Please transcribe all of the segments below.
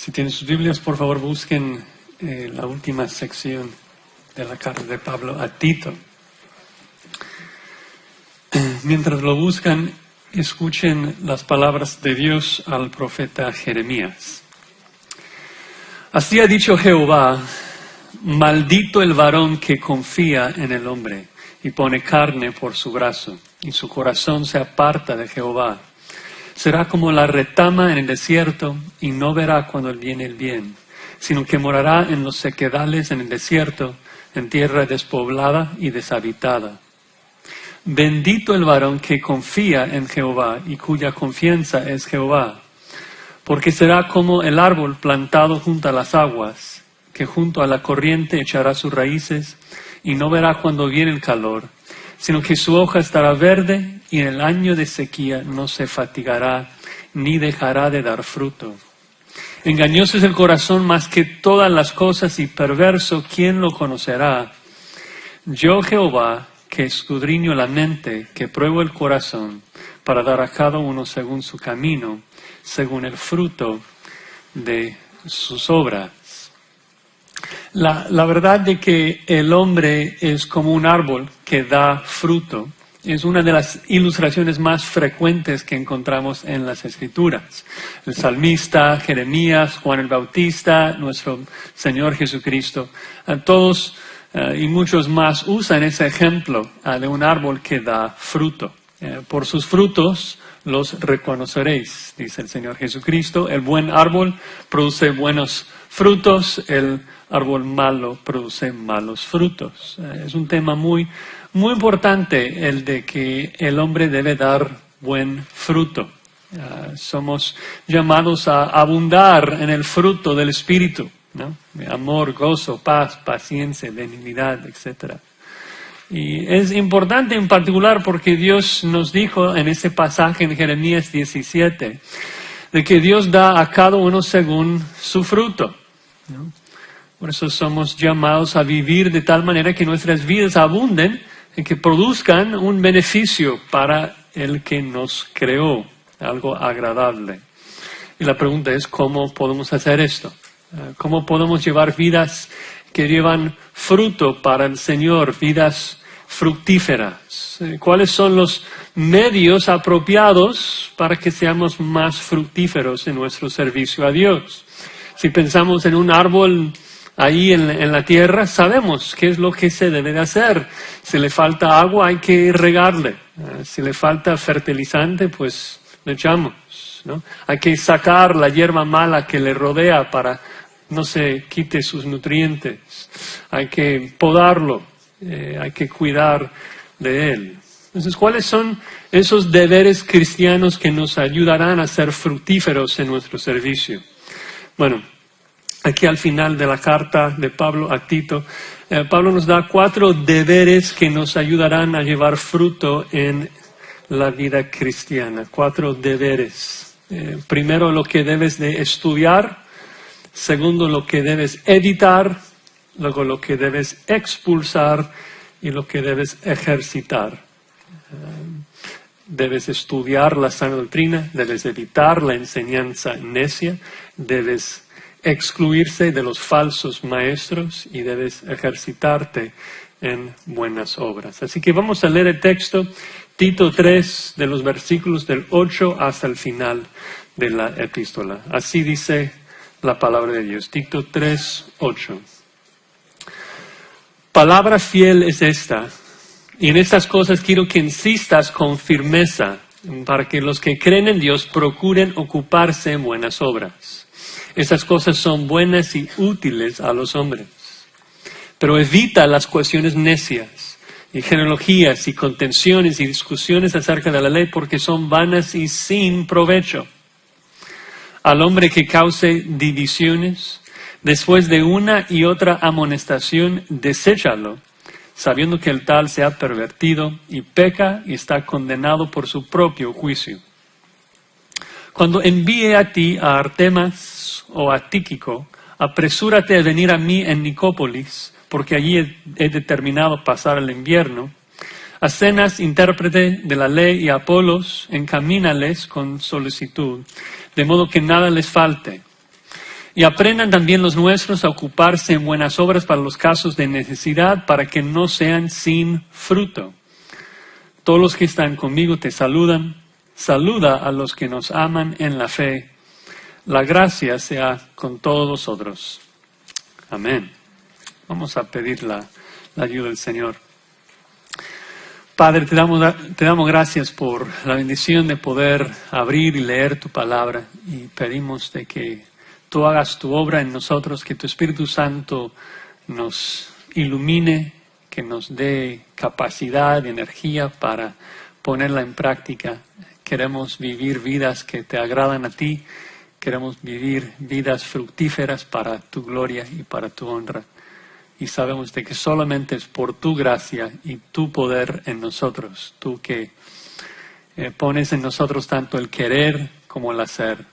Si tienen sus Biblias, por favor busquen la última sección de la carta de Pablo a Tito. Mientras lo buscan, escuchen las palabras de Dios al profeta Jeremías. Así ha dicho Jehová: maldito el varón que confía en el hombre y pone carne por su brazo, y su corazón se aparta de Jehová. Será como la retama en el desierto, y no verá cuando viene el bien, sino que morará en los sequedales en el desierto, en tierra despoblada y deshabitada. Bendito el varón que confía en Jehová y cuya confianza es Jehová, porque será como el árbol plantado junto a las aguas, que junto a la corriente echará sus raíces y no verá cuando viene el calor, sino que su hoja estará verde y en el año de sequía no se fatigará ni dejará de dar fruto. Engañoso es el corazón más que todas las cosas y perverso, ¿quién lo conocerá? Yo, Jehová, que escudriño la mente, que pruebo el corazón, para dar a cada uno según su camino, según el fruto de sus obras. La verdad de que el hombre es como un árbol que da fruto es una de las ilustraciones más frecuentes que encontramos en las Escrituras. El salmista, Jeremías, Juan el Bautista, nuestro Señor Jesucristo, todos y muchos más usan ese ejemplo de un árbol que da fruto. Por sus frutos los reconoceréis, dice el Señor Jesucristo. El buen árbol produce buenos frutos, el árbol malo produce malos frutos. Es un tema muy importante el de que el hombre debe dar buen fruto. Somos llamados a abundar en el fruto del Espíritu, ¿no? Amor, gozo, paz, paciencia, benignidad, etc. Y es importante en particular porque Dios nos dijo en ese pasaje en Jeremías 17 de que Dios da a cada uno según su fruto, ¿no? Por eso somos llamados a vivir de tal manera que nuestras vidas abunden y que produzcan un beneficio para el que nos creó, algo agradable. Y la pregunta es, ¿cómo podemos hacer esto? ¿Cómo podemos llevar vidas que llevan fruto para el Señor, vidas fructíferas? ¿Cuáles son los medios apropiados para que seamos más fructíferos en nuestro servicio a Dios? Si pensamos en un árbol ahí en la tierra, sabemos qué es lo que se debe de hacer. Si le falta agua, hay que regarle. Si le falta fertilizante, pues le echamos, ¿no? Hay que sacar la hierba mala que le rodea para no se quite sus nutrientes. Hay que podarlo, hay que cuidar de él. Entonces, ¿cuáles son esos deberes cristianos que nos ayudarán a ser fructíferos en nuestro servicio? Bueno, aquí al final de la carta de Pablo a Tito, Pablo nos da 4 deberes que nos ayudarán a llevar fruto en la vida cristiana. 4 deberes. Primero, lo que debes de estudiar. Segundo, lo que debes evitar. Luego, lo que debes expulsar. Y lo que debes ejercitar. Debes estudiar la sana doctrina. Debes evitar la enseñanza necia. Debes excluirse de los falsos maestros y debes ejercitarte en buenas obras. Así que vamos a leer el texto, Tito 3, de los versículos del 8 hasta el final de la epístola. Así dice la palabra de Dios, Tito 3, 8. Palabra fiel es esta, y en estas cosas quiero que insistas con firmeza, para que los que creen en Dios procuren ocuparse en buenas obras. Esas cosas son buenas y útiles a los hombres. Pero evita las cuestiones necias, y genealogías, y contenciones, y discusiones acerca de la ley, porque son vanas y sin provecho. Al hombre que cause divisiones, después de una y otra amonestación, deséchalo, sabiendo que el tal se ha pervertido, y peca, y está condenado por su propio juicio. Cuando envíe a ti a Artemas o a Tíquico, apresúrate a venir a mí en Nicópolis, porque allí he determinado pasar el invierno. A Zenas, intérprete de la ley, y a Apolos, encamínales con solicitud, de modo que nada les falte. Y aprendan también los nuestros a ocuparse en buenas obras para los casos de necesidad, para que no sean sin fruto. Todos los que están conmigo te saludan. Saluda a los que nos aman en la fe. La gracia sea con todos vosotros. Amén. Vamos a pedir la ayuda del Señor. Padre, te damos gracias por la bendición de poder abrir y leer tu palabra, y pedimos de que tú hagas tu obra en nosotros, que tu Espíritu Santo nos ilumine, que nos dé capacidad y energía para ponerla en práctica. Queremos vivir vidas que te agradan a ti, queremos vivir vidas fructíferas para tu gloria y para tu honra. Y sabemos de que solamente es por tu gracia y tu poder en nosotros, tú que pones en nosotros tanto el querer como el hacer,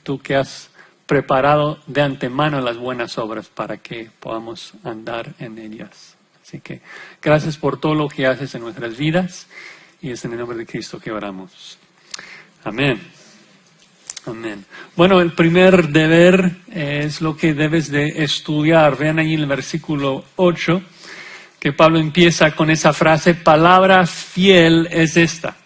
tú que has preparado de antemano las buenas obras para que podamos andar en ellas. Así que gracias por todo lo que haces en nuestras vidas, y es en el nombre de Cristo que oramos. Amén. Amén. Bueno, el primer deber es lo que debes de estudiar. Vean ahí en el versículo 8 que Pablo empieza con esa frase: palabra fiel es esta.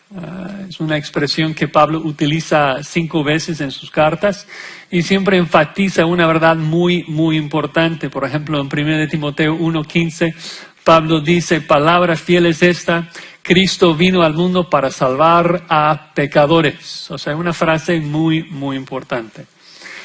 Es una expresión que Pablo utiliza 5 veces en sus cartas y siempre enfatiza una verdad muy, muy importante. Por ejemplo, en 1 Timoteo 1:15, Pablo dice: palabra fiel es esta, Cristo vino al mundo para salvar a pecadores. O sea, una frase muy, muy importante.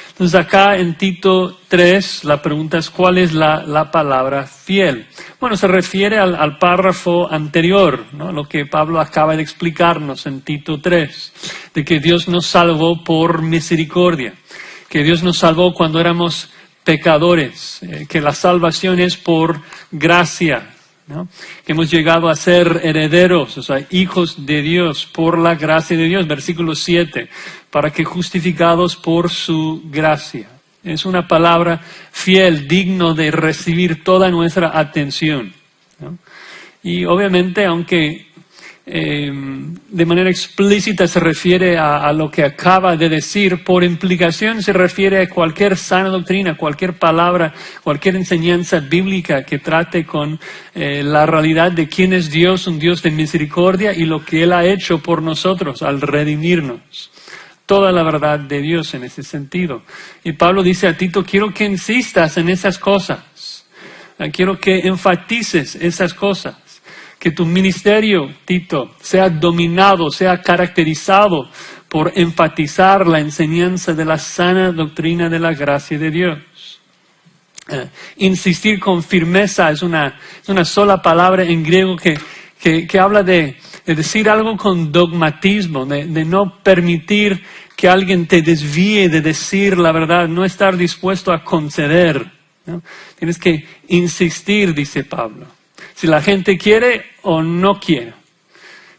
Entonces acá en Tito 3, la pregunta es: ¿cuál es la palabra fiel? Bueno, se refiere al párrafo anterior, ¿no? Lo que Pablo acaba de explicarnos en Tito 3, de que Dios nos salvó por misericordia, que Dios nos salvó cuando éramos pecadores, que la salvación es por gracia, ¿no? Que hemos llegado a ser herederos, o sea, hijos de Dios por la gracia de Dios. Versículo 7, para que justificados por su gracia. Es una palabra fiel, digno de recibir toda nuestra atención, ¿no? Y obviamente, aunque de manera explícita se refiere a lo que acaba de decir, por implicación se refiere a cualquier sana doctrina, cualquier palabra, cualquier enseñanza bíblica que trate con la realidad de quién es Dios, un Dios de misericordia, y lo que Él ha hecho por nosotros al redimirnos. Toda la verdad de Dios en ese sentido. Y Pablo dice a Tito: quiero que insistas en esas cosas, quiero que enfatices esas cosas. Que tu ministerio, Tito, sea dominado, sea caracterizado por enfatizar la enseñanza de la sana doctrina de la gracia de Dios. Insistir con firmeza es una sola palabra en griego que habla de decir algo con dogmatismo, de no permitir que alguien te desvíe de decir la verdad, no estar dispuesto a conceder, ¿no? Tienes que insistir, dice Pablo. Si la gente quiere o no quiere.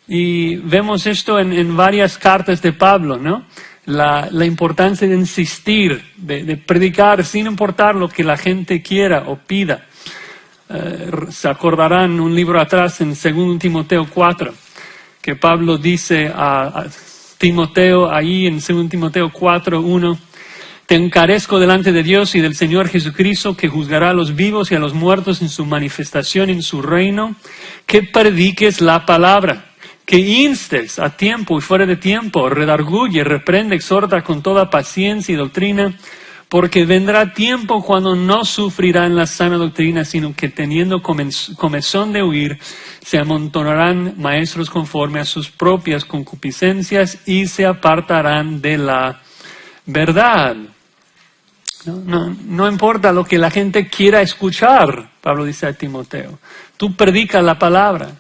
Y vemos esto en varias cartas de Pablo, ¿no? La importancia de insistir, de predicar sin importar lo que la gente quiera o pida. Se acordarán un libro atrás, en 2 Timoteo 4, que Pablo dice a Timoteo, ahí en 2 Timoteo 4:1, te encarezco delante de Dios y del Señor Jesucristo, que juzgará a los vivos y a los muertos en su manifestación en su reino, que prediques la palabra, que instes a tiempo y fuera de tiempo, redarguye, reprende, exhorta con toda paciencia y doctrina, porque vendrá tiempo cuando no sufrirán la sana doctrina, sino que teniendo comezón de huir, se amontonarán maestros conforme a sus propias concupiscencias y se apartarán de la verdad. No importa lo que la gente quiera escuchar, Pablo dice a Timoteo. Tú predica la palabra.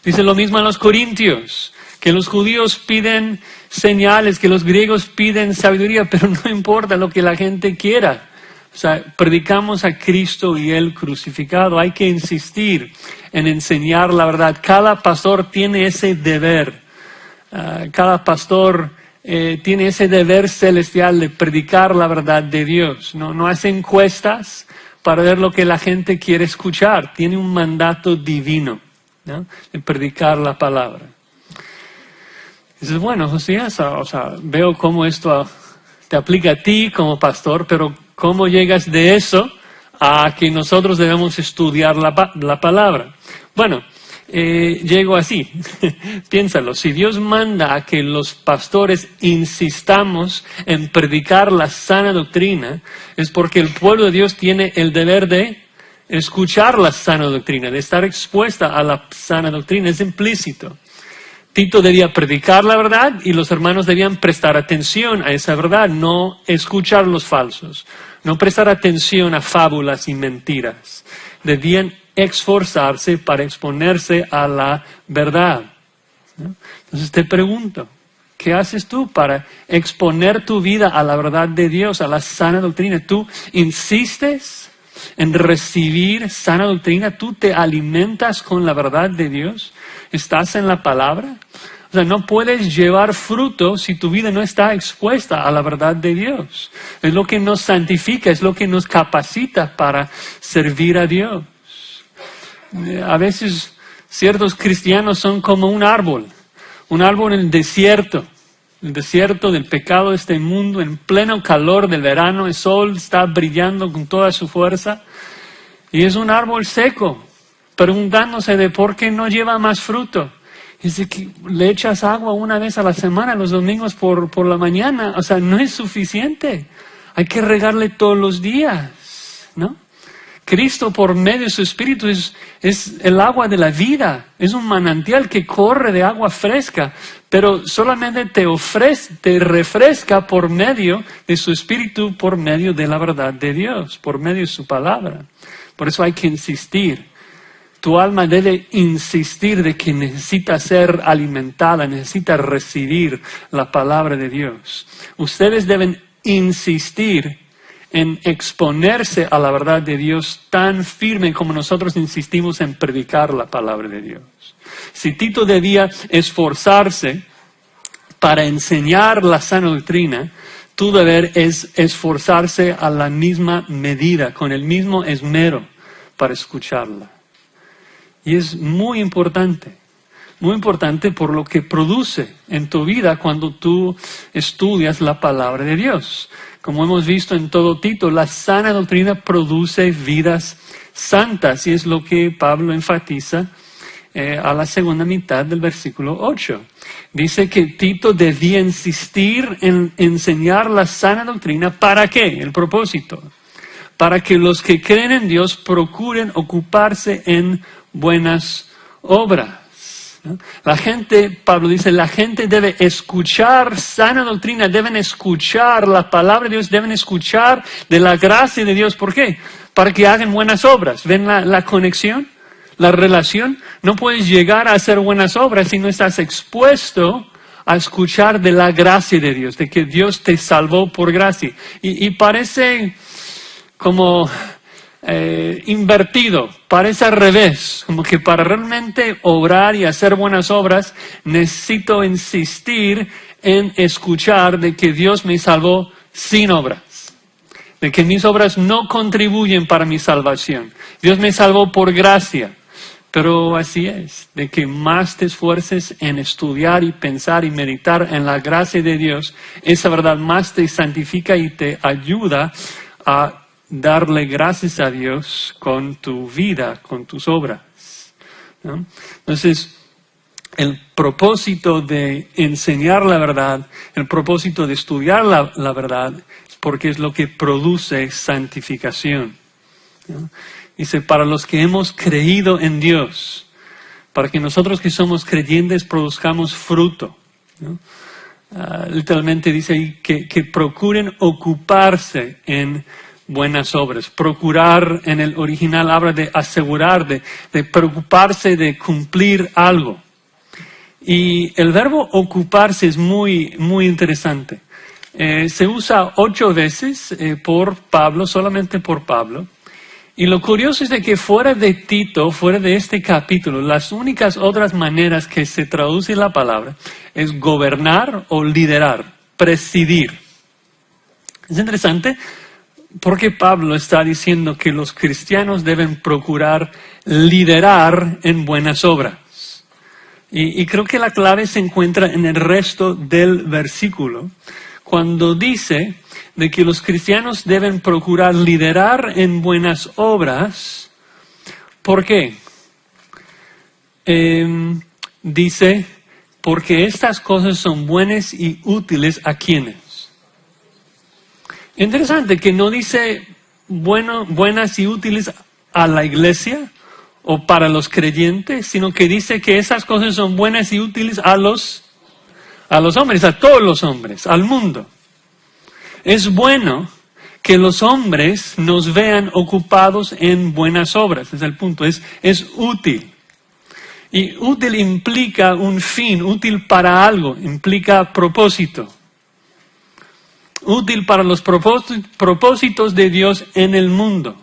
Dice lo mismo a los corintios, que los judíos piden señales, que los griegos piden sabiduría, pero no importa lo que la gente quiera. O sea, predicamos a Cristo y Él crucificado. Hay que insistir en enseñar la verdad. Cada pastor tiene ese deber. Cada pastor tiene ese deber celestial de predicar la verdad de Dios. No hace encuestas para ver lo que la gente quiere escuchar. Tiene un mandato divino, ¿no? De predicar la palabra. Dices, bueno, Josías, o sea, veo cómo esto te aplica a ti como pastor, pero ¿Cómo llegas de eso a que nosotros debemos estudiar la palabra? Bueno, llego así. Piénsalo, si Dios manda a que los pastores insistamos en predicar la sana doctrina, es porque el pueblo de Dios tiene el deber de escuchar la sana doctrina, de estar expuesta a la sana doctrina. Es implícito. Tito debía predicar la verdad y los hermanos debían prestar atención a esa verdad, no escuchar los falsos, no prestar atención a fábulas y mentiras. Debían esforzarse para exponerse a la verdad, ¿no? Entonces te pregunto, ¿qué haces tú para exponer tu vida a la verdad de Dios, a la sana doctrina? ¿Tú insistes en recibir sana doctrina? ¿Tú te alimentas con la verdad de Dios? ¿Estás en la palabra? O sea, no puedes llevar fruto si tu vida no está expuesta a la verdad de Dios. Es lo que nos santifica, es lo que nos capacita para servir a Dios. A veces ciertos cristianos son como un árbol en el desierto del pecado de este mundo, en pleno calor del verano, el sol está brillando con toda su fuerza, y es un árbol seco, preguntándose de por qué no lleva más fruto. Dice que le echas agua una vez a la semana, los domingos por la mañana, o sea, no es suficiente, hay que regarle todos los días, ¿no? Cristo por medio de su Espíritu es el agua de la vida, es un manantial que corre de agua fresca, pero solamente te refresca por medio de su Espíritu, por medio de la verdad de Dios, por medio de su palabra. Por eso hay que insistir. Tu alma debe insistir de que necesita ser alimentada, necesita recibir la palabra de Dios. Ustedes deben insistir en exponerse a la verdad de Dios tan firme como nosotros insistimos en predicar la palabra de Dios. Si Tito debía esforzarse para enseñar la sana doctrina, tu deber es esforzarse a la misma medida, con el mismo esmero para escucharla. Y es muy importante por lo que produce en tu vida cuando tú estudias la palabra de Dios. Como hemos visto en todo Tito, la sana doctrina produce vidas santas, y es lo que Pablo enfatiza a la segunda mitad del versículo 8. Dice que Tito debía insistir en enseñar la sana doctrina. ¿Para qué? El propósito. Para que los que creen en Dios procuren ocuparse en buenas obras. La gente, Pablo dice, la gente debe escuchar sana doctrina, deben escuchar la palabra de Dios, deben escuchar de la gracia de Dios. ¿Por qué? Para que hagan buenas obras. ¿Ven la conexión? La relación. No puedes llegar a hacer buenas obras si no estás expuesto a escuchar de la gracia de Dios, de que Dios te salvó por gracia. Y parece como invertido, parece al revés, como que para realmente obrar y hacer buenas obras necesito insistir en escuchar de que Dios me salvó sin obras, de que mis obras no contribuyen para mi salvación. Dios me salvó por gracia. Pero así es, de que más te esfuerces en estudiar y pensar y meditar en la gracia de Dios, esa verdad más te santifica y te ayuda a darle gracias a Dios con tu vida, con tus obras, ¿no? Entonces, el propósito de enseñar la verdad, el propósito de estudiar la verdad, es porque es lo que produce santificación, ¿no? Dice, para los que hemos creído en Dios, para que nosotros que somos creyentes produzcamos fruto, ¿no? Literalmente dice ahí que procuren ocuparse en buenas obras. Procurar en el original habla de asegurar, de preocuparse de cumplir algo. Y el verbo ocuparse es muy, muy interesante. Se usa 8 veces por Pablo, solamente por Pablo. Y lo curioso es de que fuera de Tito, fuera de este capítulo, las únicas otras maneras que se traduce la palabra es gobernar o liderar, presidir. Es interesante porque Pablo está diciendo que los cristianos deben procurar liderar en buenas obras. Y creo que la clave se encuentra en el resto del versículo, cuando dice de que los cristianos deben procurar liderar en buenas obras. ¿Por qué? Dice, porque estas cosas son buenas y útiles a quienes. Interesante que no dice buenas y útiles a la iglesia o para los creyentes, sino que dice que esas cosas son buenas y útiles a los hombres, a todos los hombres, al mundo. Es bueno que los hombres nos vean ocupados en buenas obras, ese es el punto, es útil. Y útil implica un fin, útil para algo, implica propósito. Útil para los propósitos de Dios en el mundo.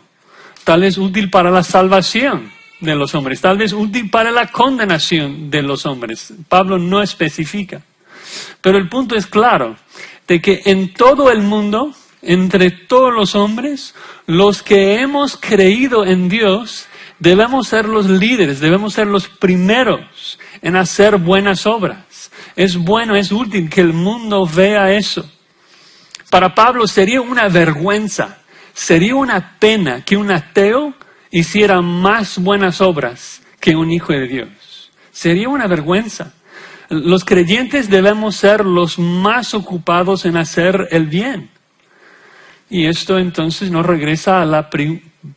Tal vez útil para la salvación de los hombres, tal vez útil para la condenación de los hombres. Pablo no especifica. Pero el punto es claro, de que en todo el mundo, entre todos los hombres, los que hemos creído en Dios, debemos ser los líderes, debemos ser los primeros en hacer buenas obras. Es bueno, es útil que el mundo vea eso. Para Pablo sería una vergüenza, sería una pena que un ateo hiciera más buenas obras que un hijo de Dios. Sería una vergüenza. Los creyentes debemos ser los más ocupados en hacer el bien. Y esto entonces nos regresa a la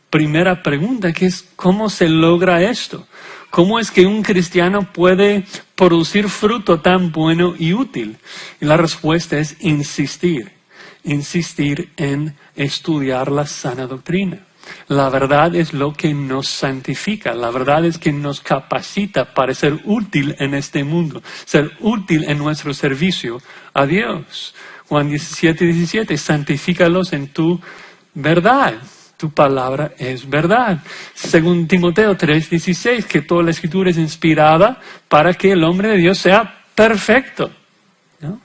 primera pregunta, que es ¿cómo se logra esto? ¿Cómo es que un cristiano puede producir fruto tan bueno y útil? Y la respuesta es insistir en estudiar la sana doctrina. La verdad es lo que nos santifica, la verdad es que nos capacita para ser útil en este mundo, ser útil en nuestro servicio a Dios. Juan 17:17, santifícalos en tu verdad. Tu palabra es verdad. Según Timoteo 3:16, que toda la escritura es inspirada para que el hombre de Dios sea perfecto, ¿no?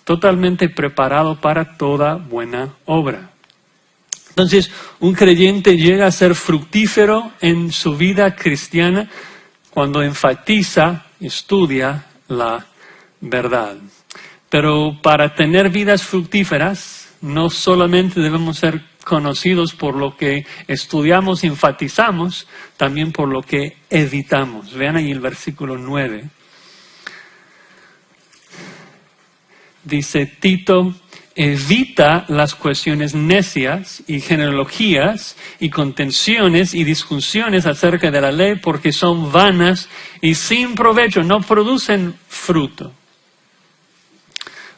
Totalmente preparado para toda buena obra. Entonces, un creyente llega a ser fructífero en su vida cristiana cuando enfatiza, estudia la verdad. Pero para tener vidas fructíferas, no solamente debemos ser conocidos por lo que estudiamos y enfatizamos, también por lo que evitamos. Vean ahí el versículo 9. Dice Tito, evita las cuestiones necias y genealogías y contenciones y discusiones acerca de la ley porque son vanas y sin provecho, no producen fruto.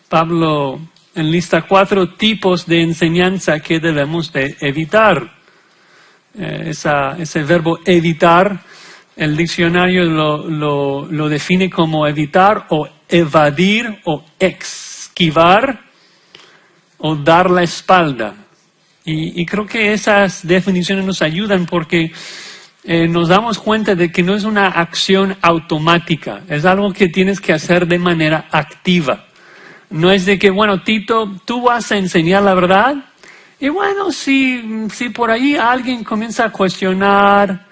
Pablo enlista 4 tipos de enseñanza que debemos de evitar. Ese verbo evitar, el diccionario lo define como evitar o evadir o esquivar o dar la espalda. Y creo que esas definiciones nos ayudan porque nos damos cuenta de que no es una acción automática, es algo que tienes que hacer de manera activa. No es de que, bueno, Tito, tú vas a enseñar la verdad, y bueno, si por ahí alguien comienza a cuestionar,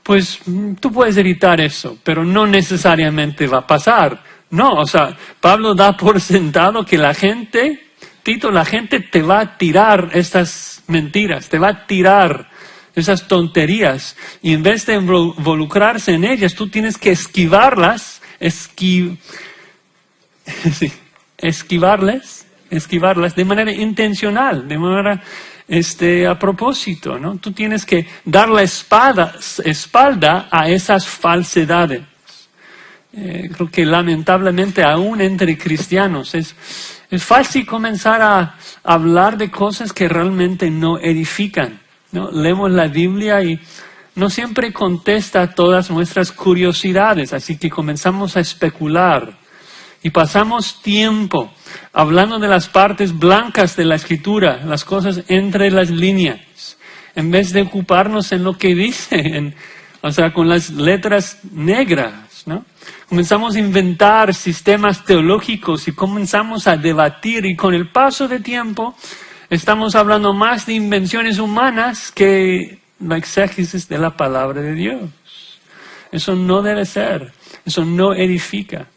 pues tú puedes evitar eso, pero no necesariamente va a pasar. No, o sea, Pablo da por sentado que la gente, Tito, la gente te va a tirar estas mentiras, te va a tirar esas tonterías, y en vez de involucrarse en ellas, tú tienes que esquivarlas, esquivarlas de manera intencional, de manera a propósito, ¿no? Tú tienes que dar la espalda a esas falsedades. Creo que lamentablemente aún entre cristianos es fácil comenzar a hablar de cosas que realmente no edifican, ¿no? Leemos la Biblia y no siempre contesta a todas nuestras curiosidades, así que comenzamos a especular. Y pasamos tiempo hablando de las partes blancas de la Escritura, las cosas entre las líneas, en vez de ocuparnos en lo que dice, con las letras negras, ¿no? Comenzamos a inventar sistemas teológicos y comenzamos a debatir, y con el paso de tiempo estamos hablando más de invenciones humanas que la exégesis de la palabra de Dios. Eso no debe ser, eso no edifica.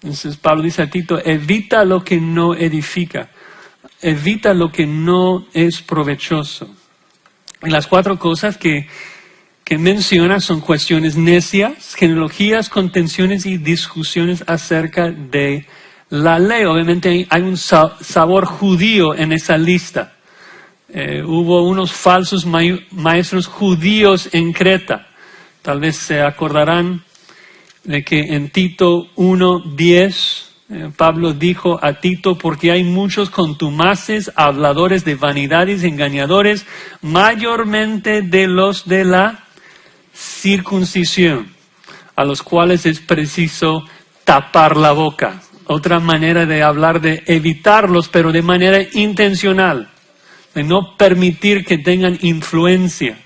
Entonces Pablo dice a Tito, evita lo que no edifica. evita lo que no es provechoso. Y las 4 cosas que menciona son cuestiones necias, genealogías, contenciones y discusiones acerca de la ley. Obviamente hay un sabor judío en esa lista. Hubo unos falsos maestros judíos en Creta. Tal vez se acordarán de que en Tito 1:10 Pablo dijo a Tito: porque hay muchos contumaces, habladores de vanidades, engañadores, mayormente de los de la circuncisión, a los cuales es preciso tapar la boca. Otra manera de hablar de evitarlos, pero de manera intencional, de no permitir que tengan influencia,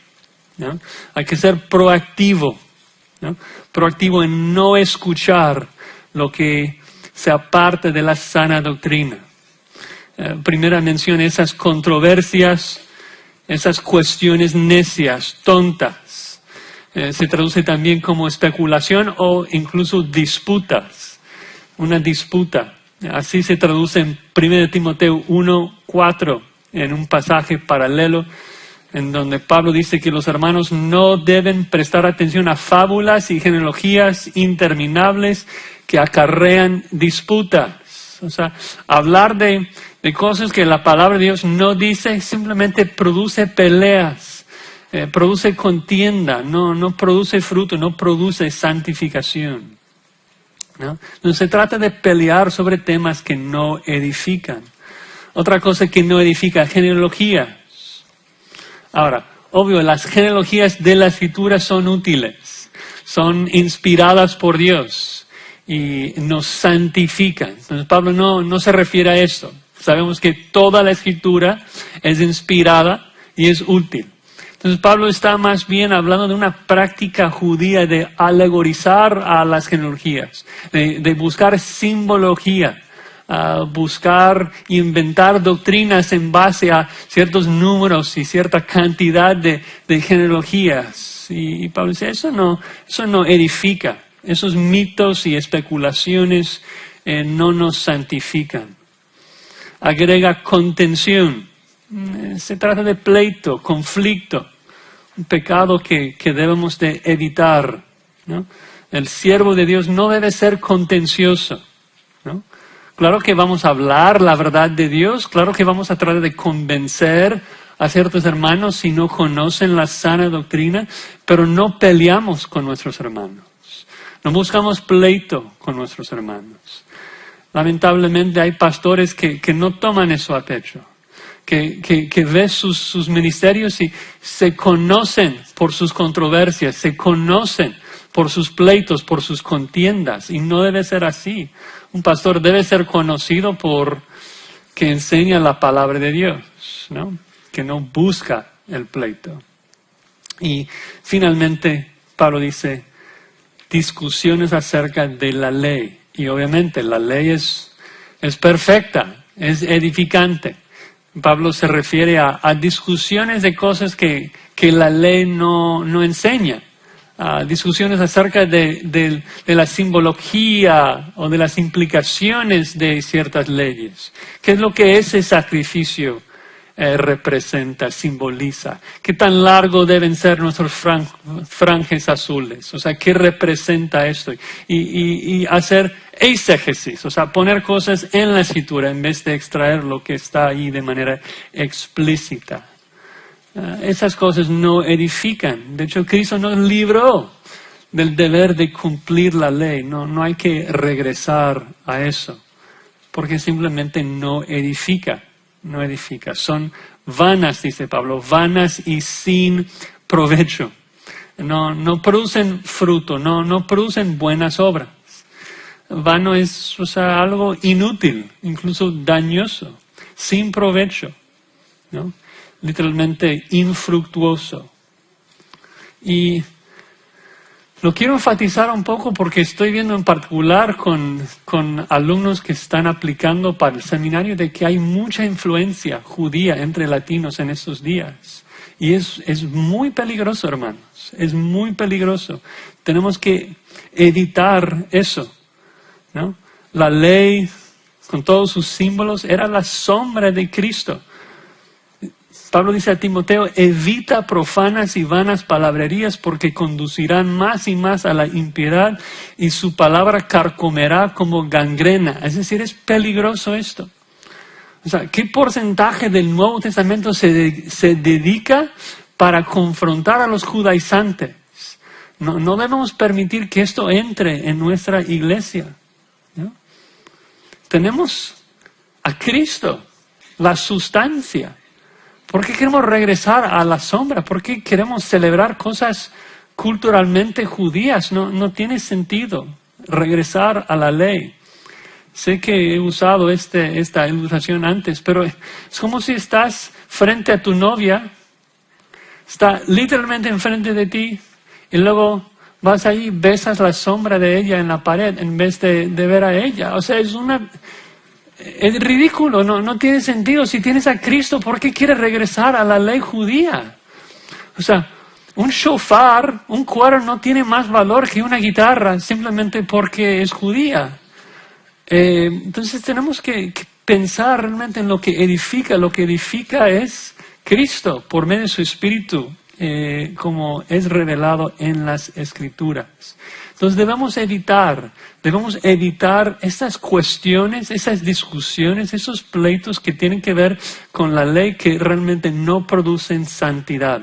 ¿no? Hay que ser proactivo, ¿no? Proactivo en no escuchar lo que se aparte de la sana doctrina. Primera mención, esas controversias, esas cuestiones necias, tontas. Se traduce también como especulación o incluso disputas. Una disputa. Así se traduce en 1 Timoteo 1:4, en un pasaje paralelo, en donde Pablo dice que los hermanos no deben prestar atención a fábulas y genealogías interminables que acarrean disputas. O sea, hablar de cosas que la palabra de Dios no dice simplemente produce peleas, produce contienda, no produce fruto, no produce santificación, ¿no? No se trata de pelear sobre temas que no edifican. Otra cosa que no edifica, genealogías. Ahora, obvio, las genealogías de la Escritura son útiles, son inspiradas por Dios y nos santifican. Entonces Pablo no se refiere a eso. Sabemos que toda la Escritura es inspirada y es útil. Entonces Pablo está más bien hablando de una práctica judía de alegorizar a las genealogías, de buscar simbología, buscar inventar doctrinas en base a ciertos números y cierta cantidad de genealogías. Y Pablo dice, eso no edifica. Esos mitos y especulaciones no nos santifican. Agrega contención. Se trata de pleito, conflicto, un pecado que debemos de evitar, ¿no? El siervo de Dios no debe ser contencioso, ¿no? Claro que vamos a hablar la verdad de Dios, claro que vamos a tratar de convencer a ciertos hermanos si no conocen la sana doctrina, pero no peleamos con nuestros hermanos, no buscamos pleito con nuestros hermanos. Lamentablemente hay pastores que no toman eso a pecho, que ven sus ministerios y se conocen por sus controversias, se conocen por sus pleitos, por sus contiendas, y no debe ser así. Un pastor debe ser conocido por que enseña la palabra de Dios, ¿no? Que no busca el pleito. Y finalmente Pablo dice discusiones acerca de la ley. Y obviamente la ley es perfecta, es edificante. Pablo se refiere a discusiones de cosas que la ley no enseña. Discusiones acerca de la simbología o de las implicaciones de ciertas leyes. ¿Qué es lo que ese sacrificio representa, simboliza? ¿Qué tan largo deben ser nuestros franjes azules? O sea, ¿qué representa esto? Y hacer eisegesis, o sea, poner cosas en la Escritura en vez de extraer lo que está ahí de manera explícita. Esas cosas no edifican. De hecho, Cristo nos libró del deber de cumplir la ley. No hay que regresar a eso, porque simplemente no edifica. No edifica. Son vanas, dice Pablo, vanas y sin provecho. No producen fruto, no producen buenas obras. Vano es, o sea, algo inútil, incluso dañoso, sin provecho, ¿no? Literalmente infructuoso. Y lo quiero enfatizar un poco porque estoy viendo en particular con alumnos que están aplicando para el seminario de que hay mucha influencia judía entre latinos en estos días. Y es muy peligroso, hermanos, es muy peligroso. Tenemos que evitar eso, ¿no? La ley con todos sus símbolos, era la sombra de Cristo. Pablo dice a Timoteo, evita profanas y vanas palabrerías porque conducirán más y más a la impiedad y su palabra carcomerá como gangrena. Es decir, es peligroso esto. O sea, ¿qué porcentaje del Nuevo Testamento se dedica para confrontar a los judaizantes? No debemos permitir que esto entre en nuestra iglesia, ¿no? Tenemos a Cristo, la sustancia. ¿Por qué queremos regresar a la sombra? ¿Por qué queremos celebrar cosas culturalmente judías? No tiene sentido regresar a la ley. Sé que he usado esta ilustración antes, pero es como si estás frente a tu novia, está literalmente enfrente de ti, y luego vas ahí y besas la sombra de ella en la pared en vez de ver a ella. O sea, es ridículo, no tiene sentido. Si tienes a Cristo, ¿por qué quieres regresar a la ley judía? O sea, un shofar, un cuadro no tiene más valor que una guitarra simplemente porque es judía. Entonces tenemos que pensar realmente en lo que edifica. Lo que edifica es Cristo por medio de su Espíritu, como es revelado en las Escrituras. Entonces debemos evitar estas cuestiones, esas discusiones, esos pleitos que tienen que ver con la ley que realmente no producen santidad.